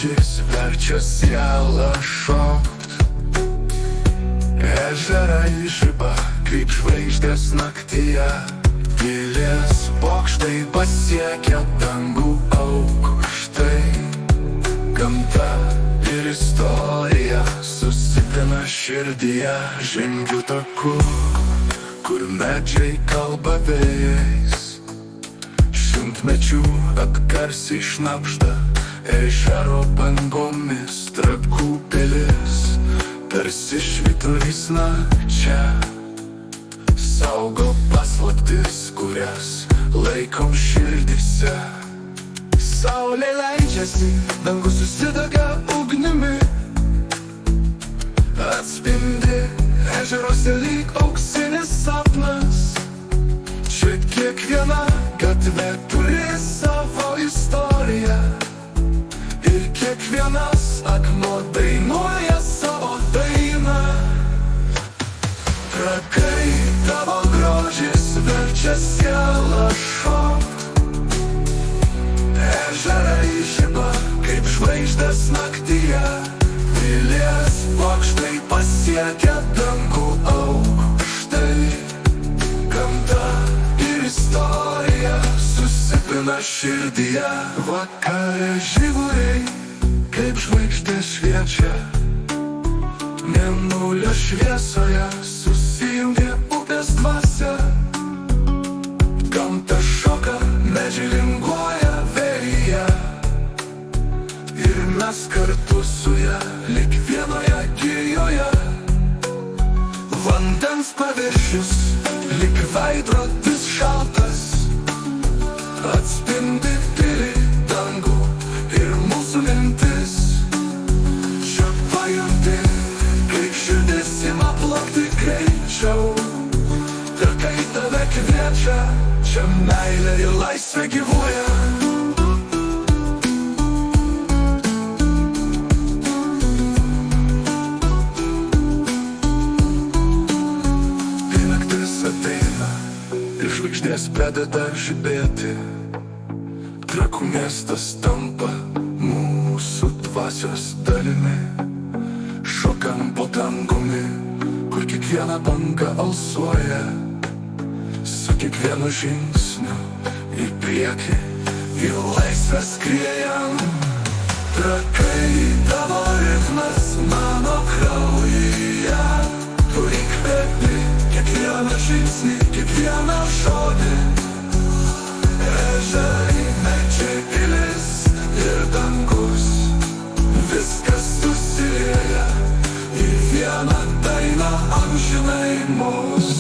grožis verčia sielą šokt. Ežerai žiba kaip žvaigždės naktyje, pilies bokštai pasiekia dangų aukštai. Gamta ir istorija susipina širdyje, žengiu taku, kur medžiai kalba vėjais. Šimtmečių atgarsiai šnabžda ežero bangomis, Trakų pilis tarsi švyturys nakčia, saugo paslaptis, kurias laikom širdyse. Saulė leidžiasi, dangus susidega ugnimi, atspindi ežeruose lyg auksinis sapnas. Čia kiekviena gatvė turi savo istoriją, ir kiekvienas akmuo dainuoja savo dainą. Trakai, tavo grožis verčia sielą šokt. Ežerai žiba kaip žvaigždės naktyje, pilies bokštai pasiekia dangų aukštai. Gamta ir istorija susipina širdyje, vakare žiburiai kaip žvaigždės šviečia. Mėnulio šviesoje susijungia upės dvasia. Gamta šoka, medžiai linguoja vėjyje, ir mes kartu su ja lyg vienoje gijoje. Vandens paviršius lyg veidrodis šaltas, atspindi pilį, dangų ir mūsų mintis. Čia pajunti, kaip širdis ima plakti greičiau. Trakai tave kviečia, čia meilė ir laisvė gyvuoja. Kai naktis ateina ir žvaigždės pradeda žibėti, Trakų miestas tampa mūsų dvasios dalimi. Šokam po dangumi, kur kiekviena banga alsuoja. Su kiekvienu žingsniu į priekį, į laisvę skriejam. Trakai, tavo ritmas mano kraujyje, tu įkvėpi kiekvieną žingsnį, kiekvieną žodį. Ežerai, medžiai, pilis ir dangus, viskas susilieja į vieną dainą amžinai mus.